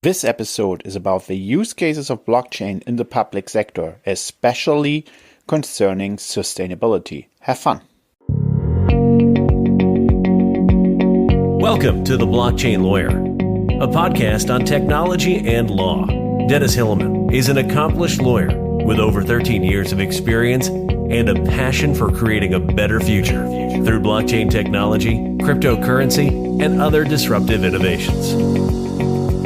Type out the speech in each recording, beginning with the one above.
This episode is about the use cases of blockchain in the public sector, especially concerning sustainability. Have fun. Welcome to The Blockchain Lawyer, a podcast on technology and law. Dennis Hilleman is an accomplished lawyer with over 13 years of experience and a passion for creating a better future through blockchain technology, cryptocurrency, and other disruptive innovations.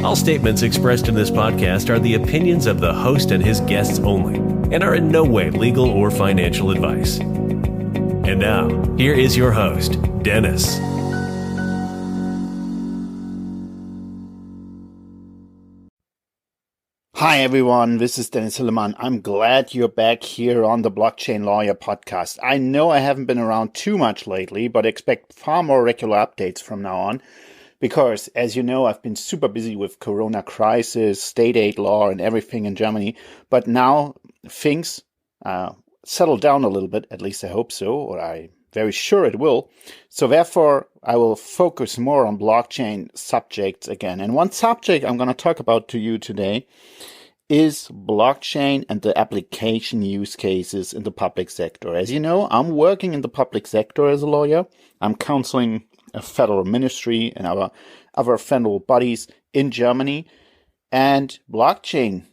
All statements expressed in this podcast are the opinions of the host and his guests only and are in no way legal or financial advice. And now, here is your host, Dennis. Hi everyone, this is Dennis Hilleman. I'm glad you're back here on the Blockchain Lawyer podcast. I know I haven't been around too much lately, but expect far more regular updates from now on. Because, as you know, I've been super busy with Corona crisis, state aid law, and everything in Germany. But now things settle down a little bit, at least I hope so, or I'm very sure it will. So therefore, I will focus more on blockchain subjects again. And one subject I'm going to talk about to you today is blockchain and the application use cases in the public sector. As you know, I'm working in the public sector as a lawyer. I'm counseling a federal ministry and our other federal bodies in Germany. And blockchain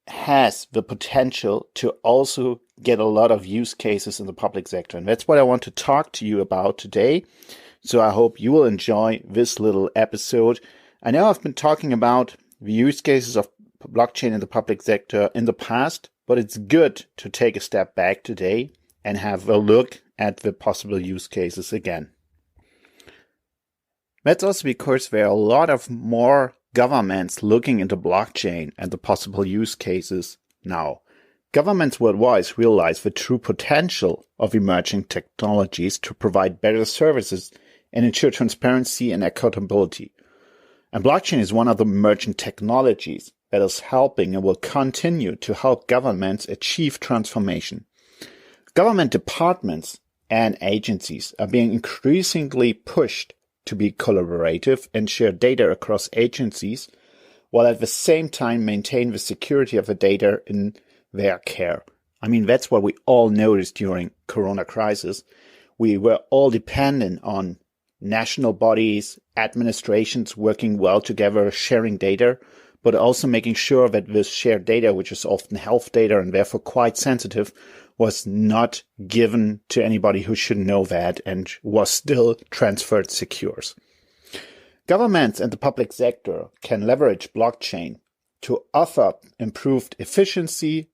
has the potential to also get a lot of use cases in the public sector. And that's what I want to talk to you about today. So I hope you will enjoy this little episode. I know I've been talking about the use cases of blockchain in the public sector in the past, but it's good to take a step back today and have a look at the possible use cases again. That's also because there are a lot of more governments looking into blockchain and the possible use cases now. Governments worldwide realize the true potential of emerging technologies to provide better services and ensure transparency and accountability. And blockchain is one of the emerging technologies that is helping and will continue to help governments achieve transformation. Government departments and agencies are being increasingly pushed to be collaborative and share data across agencies, while at the same time maintain the security of the data in their care. I mean, that's what we all noticed during Corona crisis. We were all dependent on national bodies, administrations working well together, sharing data, but also making sure that this shared data, which is often health data and therefore quite sensitive, was not given to anybody who should know that and was still transferred secure. Governments and the public sector can leverage blockchain to offer improved efficiency,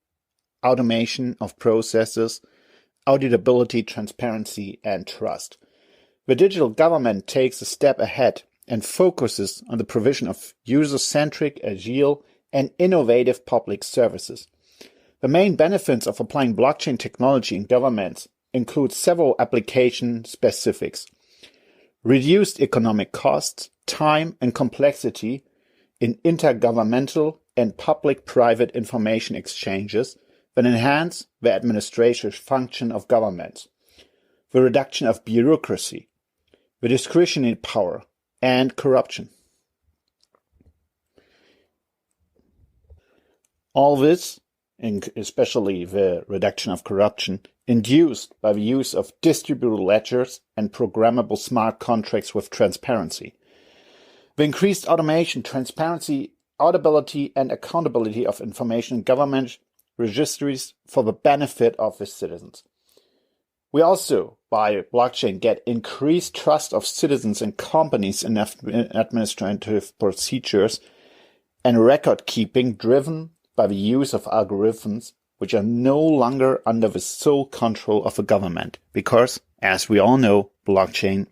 automation of processes, auditability, transparency, and trust. The digital government takes a step ahead and focuses on the provision of user-centric, agile, and innovative public services. The main benefits of applying blockchain technology in governments include several application specifics: reduced economic costs, time, and complexity in intergovernmental and public-private information exchanges that enhance the administrative function of governments, the reduction of bureaucracy, the discretionary power, and corruption. All this, and especially the reduction of corruption, induced by the use of distributed ledgers and programmable smart contracts with transparency. The increased automation, transparency, auditability, and accountability of information in government registries for the benefit of the citizens. We also, by blockchain, get increased trust of citizens and companies in administrative procedures and record keeping driven by the use of algorithms which are no longer under the sole control of the government. Because, as we all know, blockchain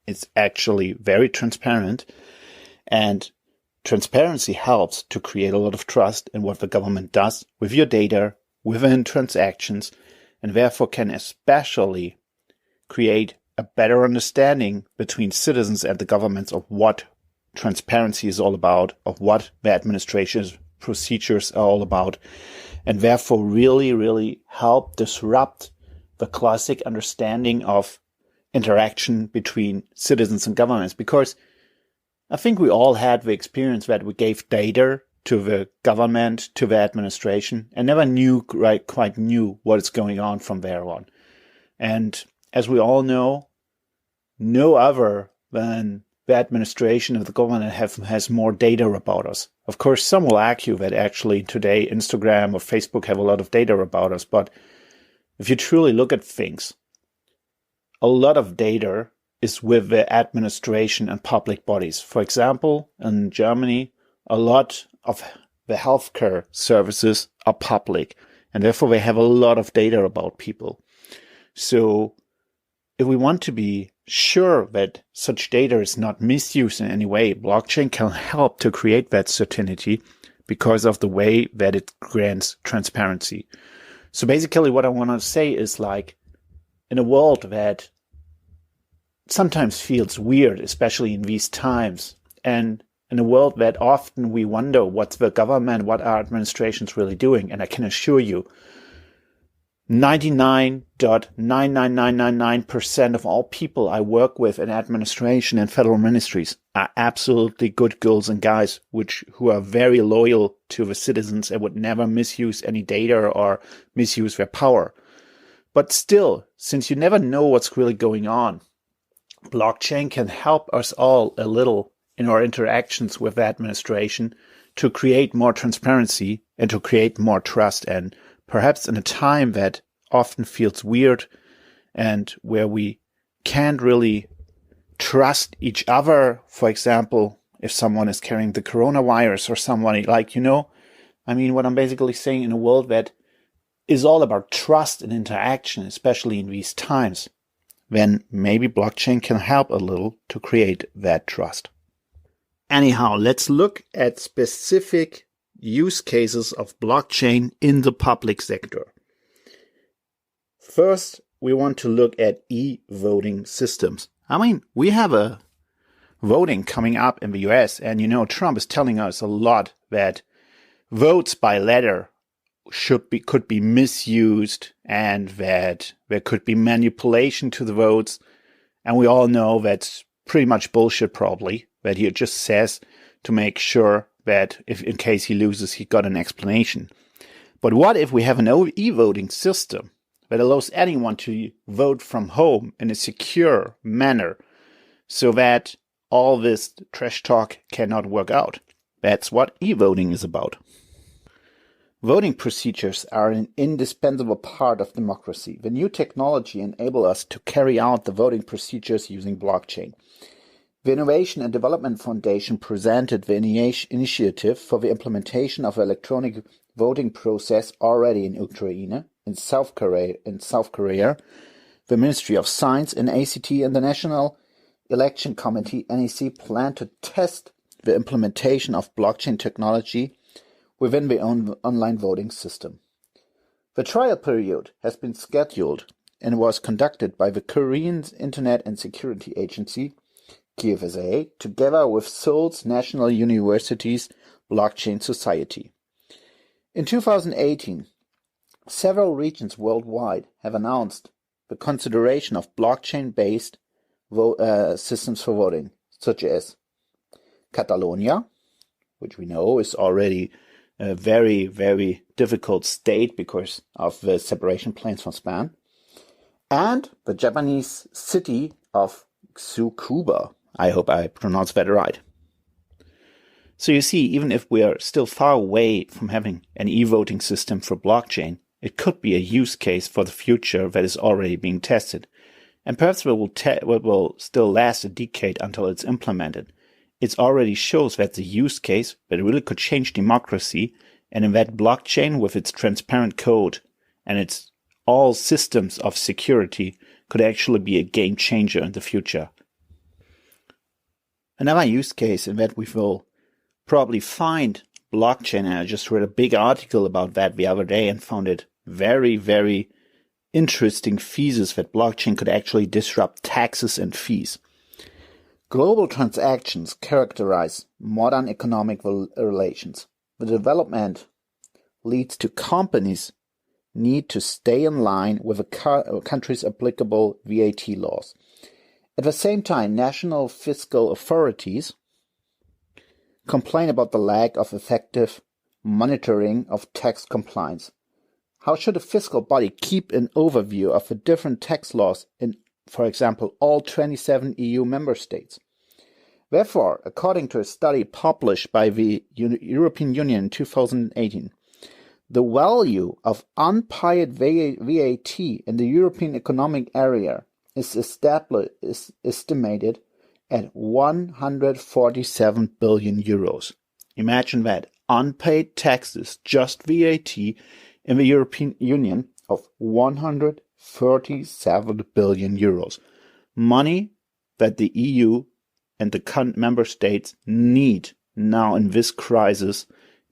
is actually very transparent, and transparency helps to create a lot of trust in what the government does with your data, within transactions, and therefore can especially create a better understanding between citizens and the governments of what transparency is all about, of what the administration's procedures are all about, and therefore really help disrupt the classic understanding of interaction between citizens and governments. Because I think we all had the experience that we gave data to the government, to the administration, and never quite knew what is going on from there on. And as we all know, no other than the administration of the government has more data about us. Of course, some will argue that actually today Instagram or Facebook have a lot of data about us, but if you truly look at things, a lot of data is with the administration and public bodies. For example, in Germany, a lot of the healthcare services are public, and therefore they have a lot of data about people. So if we want to be sure that such data is not misused in any way, blockchain can help to create that certainty because of the way that it grants transparency. So basically what I want to say is, like, in a world that sometimes feels weird, especially in these times, and in a world that often we wonder what's the government, what our administrations really doing, and I can assure you, 99.99999% of all people I work with in administration and federal ministries are absolutely good girls and guys who are very loyal to the citizens and would never misuse any data or misuse their power. But still, since you never know what's really going on, blockchain can help us all a little in our interactions with the administration to create more transparency and to create more trust. And perhaps in a time that often feels weird and where we can't really trust each other, for example, if someone is carrying the coronavirus or somebody, like, what I'm basically saying, in a world that is all about trust and interaction, especially in these times, then maybe blockchain can help a little to create that trust. Anyhow, let's look at specific use cases of blockchain in the public sector. First, we want to look at e-voting systems. We have a voting coming up in the US, and Trump is telling us a lot that votes by letter could be misused and that there could be manipulation to the votes. And we all know that's pretty much bullshit, probably, that he just says to make sure that if in case he loses, he got an explanation. But what if we have an e-voting system that allows anyone to vote from home in a secure manner so that all this trash talk cannot work out? That's what e-voting is about. Voting procedures are an indispensable part of democracy. The new technology enables us to carry out the voting procedures using blockchain. The Innovation and Development Foundation presented the initiative for the implementation of the electronic voting process already in Ukraine, in South Korea. The Ministry of Science and ACT and the National Election Committee, NEC, plan to test the implementation of blockchain technology within the online voting system. The trial period has been scheduled and was conducted by the Korean Internet and Security Agency, KFSA, together with Seoul's National University's Blockchain Society. In 2018, several regions worldwide have announced the consideration of blockchain-based systems for voting, such as Catalonia, which we know is already a very, very difficult state because of the separation plans from Spain, and the Japanese city of Tsukuba. I hope I pronounced that right. So you see, even if we are still far away from having an e-voting system for blockchain, it could be a use case for the future that is already being tested. And perhaps it will still last a decade until it's implemented. It already shows that the use case that really could change democracy, and in that blockchain with its transparent code and its all systems of security could actually be a game changer in the future. Another use case in that we will probably find blockchain, and I just read a big article about that the other day and found it very, very interesting thesis that blockchain could actually disrupt taxes and fees. Global transactions characterize modern economic relations. The development leads to companies need to stay in line with a country's applicable VAT laws. At the same time, national fiscal authorities complain about the lack of effective monitoring of tax compliance. How should a fiscal body keep an overview of the different tax laws in, for example, all 27 EU member states? Therefore, according to a study published by the European Union in 2018, the value of unpaid VAT in the European Economic Area is estimated at 147 billion euros. Imagine that, unpaid taxes, just VAT, in the European Union of 137 billion euros. Money that the EU and the member states need now in this crisis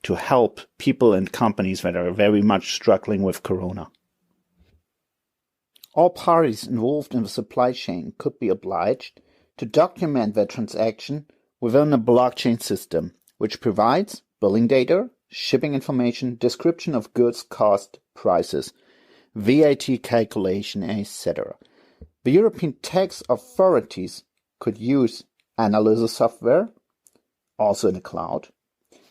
to help people and companies that are very much struggling with Corona. All parties involved in the supply chain could be obliged to document their transaction within a blockchain system, which provides billing data, shipping information, description of goods, cost, prices, VAT calculation, etc. The European tax authorities could use analysis software, also in the cloud,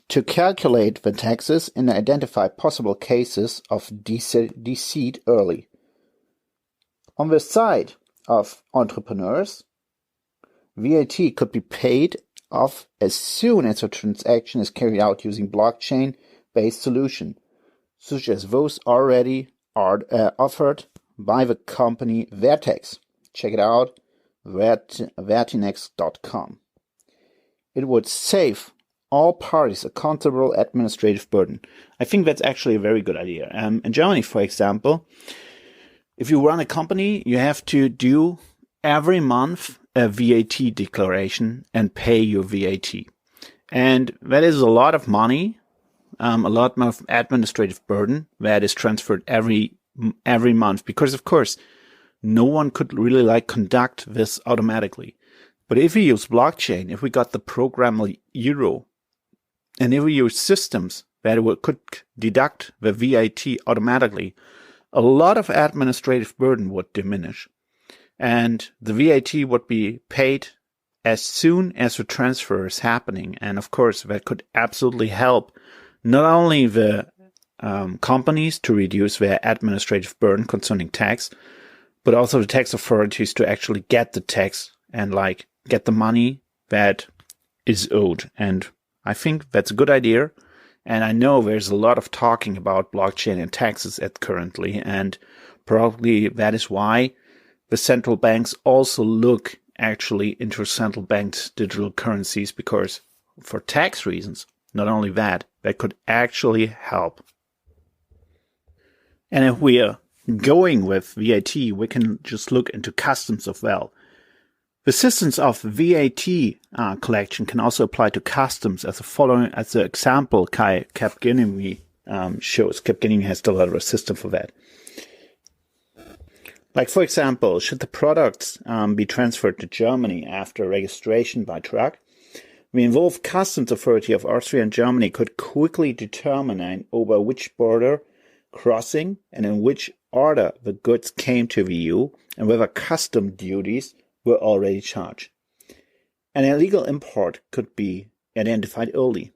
to calculate the taxes and identify possible cases of deceit early. On the side of entrepreneurs, VAT could be paid off as soon as a transaction is carried out using blockchain-based solution, such as those already offered by the company Vertex. Check it out, vertinex.com. It would save all parties a considerable administrative burden. I think that's actually a very good idea. In Germany, for example, if you run a company, you have to do every month a VAT declaration and pay your VAT. And that is a lot of money, a lot of administrative burden that is transferred every month, because of course no one could really conduct this automatically. But if we use blockchain, if we got the program Euro, and if we use systems that could deduct the VAT automatically, a lot of administrative burden would diminish. And the VAT would be paid as soon as the transfer is happening. And of course, that could absolutely help not only the companies to reduce their administrative burden concerning tax, but also the tax authorities to actually get the tax and get the money that is owed. And I think that's a good idea. And I know there's a lot of talking about blockchain and taxes currently, and probably that is why the central banks also look actually into central banks' digital currencies, because for tax reasons, not only that could actually help. And if we are going with VAT, we can just look into customs as well. The systems of VAT collection can also apply to customs as the example Capgemini shows. Capgemini has developed a system for that. For example, should the products be transferred to Germany after registration by truck, the involved customs authority of Austria and Germany could quickly determine over which border crossing and in which order the goods came to the EU and whether custom duties were already charged. An illegal import could be identified early.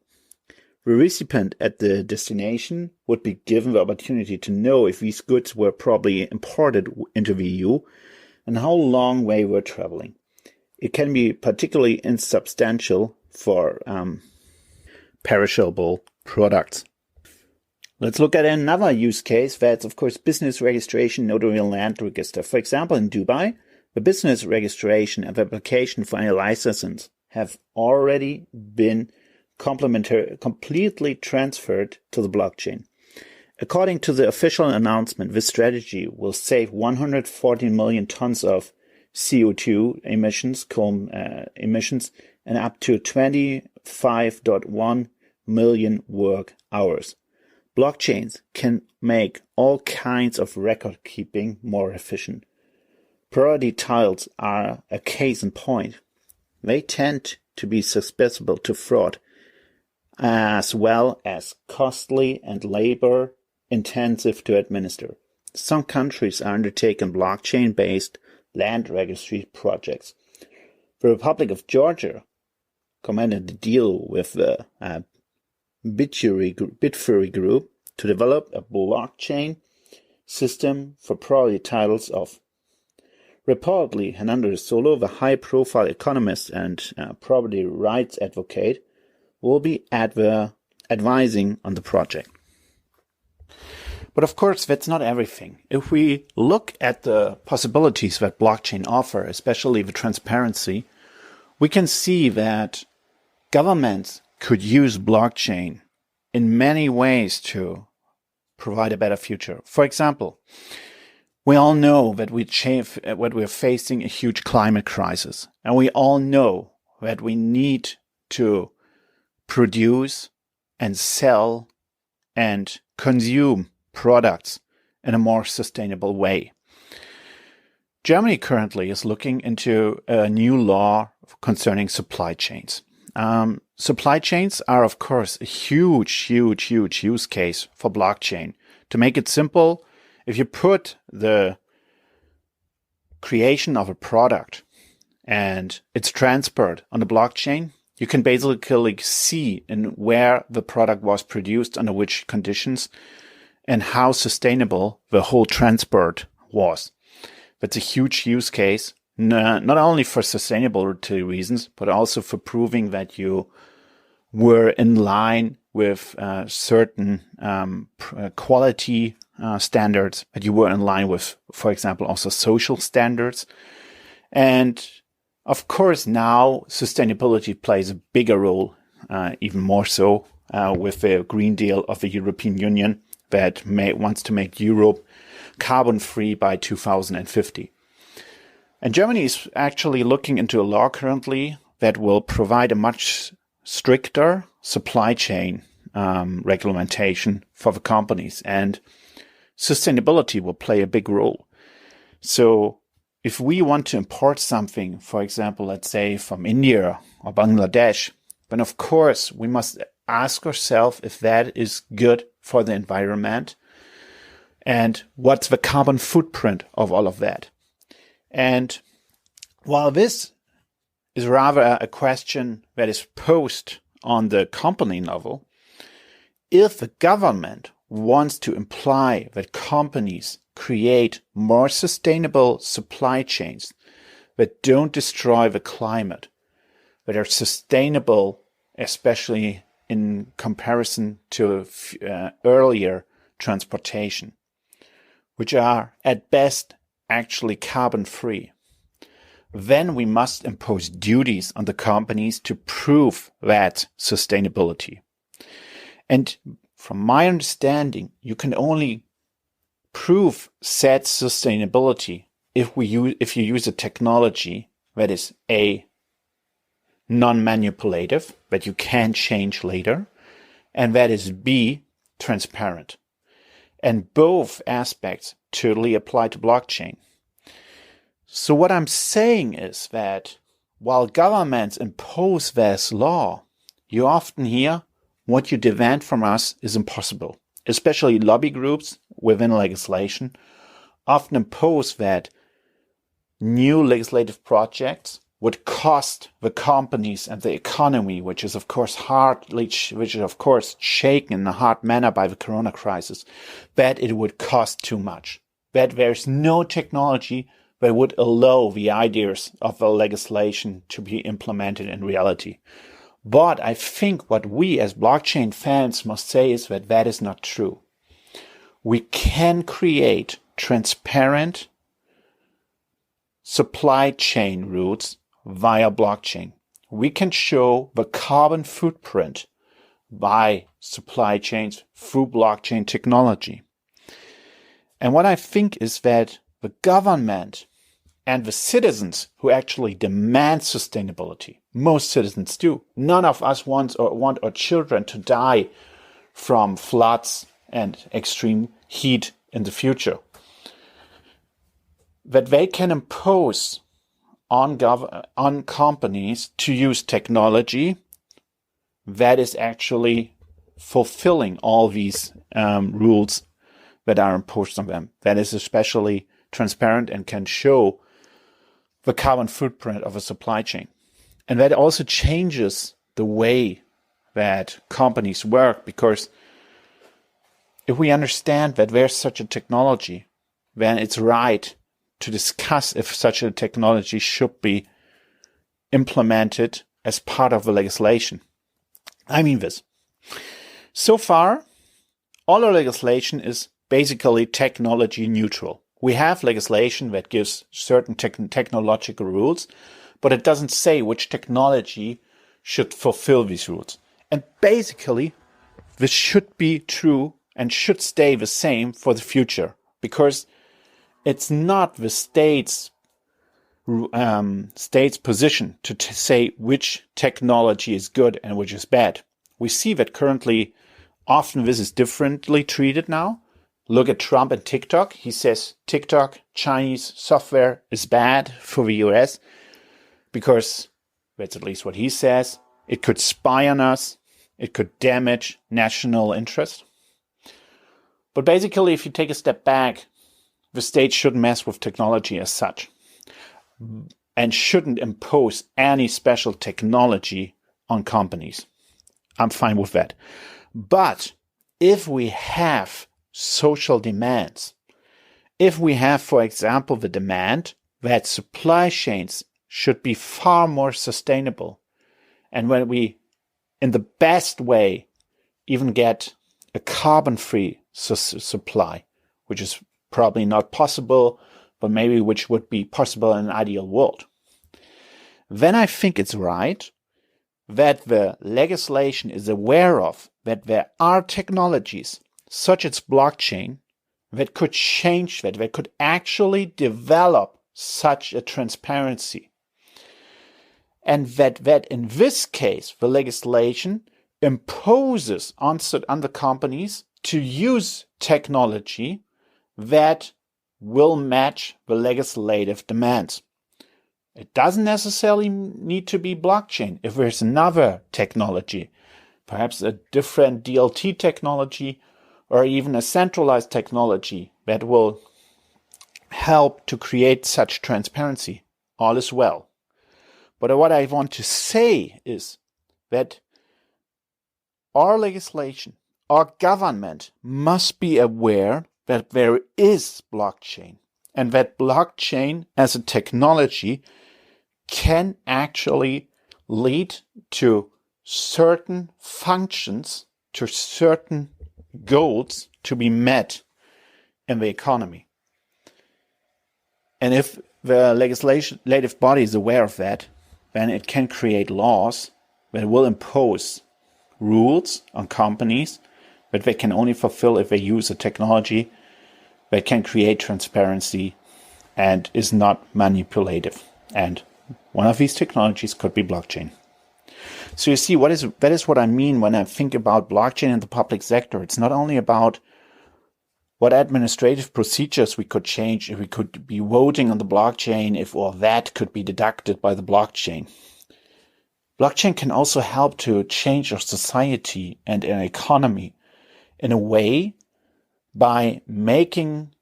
The recipient at the destination would be given the opportunity to know if these goods were probably imported into the EU and how long they were traveling. It can be particularly insubstantial for perishable products. Let's look at another use case. That's, of course, business registration, notary and land register. For example, in Dubai, the business registration and the application for any licenses have already been completely transferred to the blockchain. According to the official announcement, this strategy will save 114 million tons of CO2 emissions, and up to 25.1 million work hours. Blockchains can make all kinds of record keeping more efficient. Priority tiles are a case in point. They tend to be susceptible to fraud, as well as costly and labor intensive to administer. Some countries are undertaking blockchain-based land registry projects. The Republic of Georgia commented a deal with the Bitfury Group to develop a blockchain system for property titles of. Reportedly, Hernando Solo, the high-profile economist and property rights advocate, will be advising on the project. But of course, that's not everything. If we look at the possibilities that blockchain offer, especially the transparency, we can see that governments could use blockchain in many ways to provide a better future. For example, we all know that we're facing a huge climate crisis, and we all know that we need to produce and sell and consume products in a more sustainable way. Germany currently is looking into a new law concerning supply chains. Supply chains are, of course, a huge use case for blockchain. To make it simple, if you put the creation of a product and it's transferred on the blockchain, you can basically see in where the product was produced, under which conditions, and how sustainable the whole transport was. That's a huge use case, not only for sustainability reasons, but also for proving that you were in line with certain quality standards, that you were in line with, for example, also social standards. And of course, now sustainability plays a bigger role, even more so with the Green Deal of the European Union that wants to make Europe carbon-free by 2050. And Germany is actually looking into a law currently that will provide a much stricter supply chain regulation for the companies, and sustainability will play a big role. So if we want to import something, for example, let's say from India or Bangladesh, then of course we must ask ourselves if that is good for the environment and what's the carbon footprint of all of that. And while this is rather a question that is posed on the company level, if the government wants to imply that companies create more sustainable supply chains that don't destroy the climate, that are sustainable, especially in comparison to earlier transportation, which are at best actually carbon-free, then we must impose duties on the companies to prove that sustainability. And from my understanding, you can only prove said sustainability if you use a technology that is A, non-manipulative, that you can change later, and that is B, transparent. And both aspects totally apply to blockchain. So what I'm saying is that while governments impose this law, you often hear what you demand from us is impossible. Especially lobby groups within legislation often impose that new legislative projects would cost the companies and the economy, which is of course shaken in a hard manner by the corona crisis, that it would cost too much. That there's no technology that would allow the ideas of the legislation to be implemented in reality. But I think what we as blockchain fans must say is that that is not true. We can create transparent supply chain routes via blockchain. We can show the carbon footprint by supply chains through blockchain technology. And what I think is that the government and the citizens who actually demand sustainability, most citizens do. None of us want our children to die from floods and extreme heat in the future. That they can impose on companies to use technology that is actually fulfilling all these rules that are imposed on them. That is especially transparent and can show the carbon footprint of a supply chain. And that also changes the way that companies work, because if we understand that there's such a technology, then it's right to discuss if such a technology should be implemented as part of the legislation. I mean this. So far, all our legislation is basically technology neutral. We have legislation that gives certain technological rules, but it doesn't say which technology should fulfill these rules. And basically, this should be true and should stay the same for the future, because it's not the state's position to say which technology is good and which is bad. We see that currently often this is differently treated now. Look at Trump and TikTok. He says TikTok, Chinese software, is bad for the US because that's at least what he says. It could spy on us. It could damage national interest. But basically, if you take a step back, the state shouldn't mess with technology as such and shouldn't impose any special technology on companies. I'm fine with that. But if we have social demands, if we have, for example, the demand that supply chains should be far more sustainable, and when we, in the best way, even get a carbon-free supply, which is probably not possible, but maybe which would be possible in an ideal world, then I think it's right that the legislation is aware of that there are technologies such as blockchain that could change that could actually develop such a transparency. And that in this case, the legislation imposes on the companies to use technology that will match the legislative demands. It doesn't necessarily need to be blockchain. If there's another technology, perhaps a different DLT technology or even a centralized technology that will help to create such transparency, all is well. But what I want to say is that our legislation, our government must be aware that there is blockchain and that blockchain as a technology can actually lead to certain functions, to certain goals to be met in the economy. And if the legislative body is aware of that, then it can create laws that will impose rules on companies that they can only fulfill if they use a technology that can create transparency and is not manipulative. And one of these technologies could be blockchain. So you see, that is what I mean when I think about blockchain in the public sector. It's not only about what administrative procedures we could change, if we could be voting on the blockchain, if or that could be deducted by the blockchain. Blockchain can also help to change our society and an economy in a way by making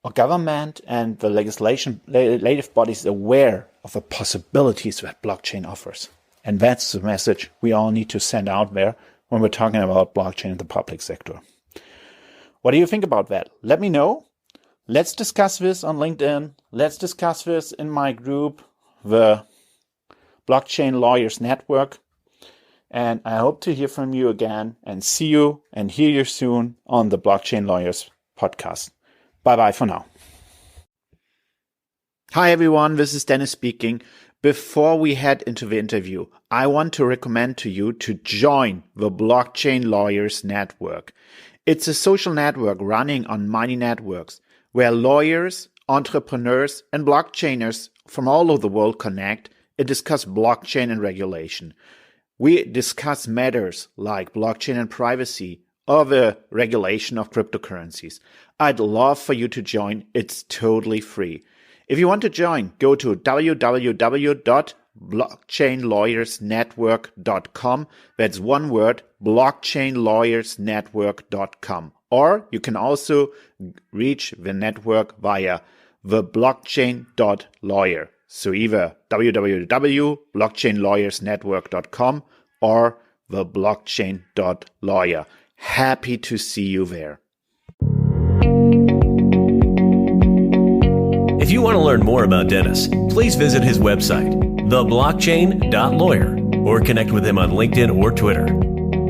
our government and the legislative bodies aware of the possibilities that blockchain offers. And that's the message we all need to send out there when we're talking about blockchain in the public sector. What do you think about that? Let me know. Let's discuss this on LinkedIn. Let's discuss this in my group, the Blockchain Lawyers Network. And I hope to hear from you again and see you and hear you soon on the Blockchain Lawyers podcast. Bye-bye for now. Hi everyone, this is Dennis speaking. Before we head into the interview, I want to recommend to you to join the Blockchain Lawyers Network. It's a social network running on many networks where lawyers, entrepreneurs, and blockchainers from all over the world connect and discuss blockchain and regulation. We discuss matters like blockchain and privacy or the regulation of cryptocurrencies. I'd love for you to join. It's totally free. If you want to join, go to www.blockchainlawyersnetwork.com. That's one word, blockchainlawyersnetwork.com. Or you can also reach the network via theblockchain.lawyer. So either www.blockchainlawyersnetwork.com or theblockchain.lawyer. Happy to see you there. If you want to learn more about Dennis, please visit his website, theblockchain.lawyer, or connect with him on LinkedIn or Twitter.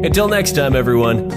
Until next time, everyone,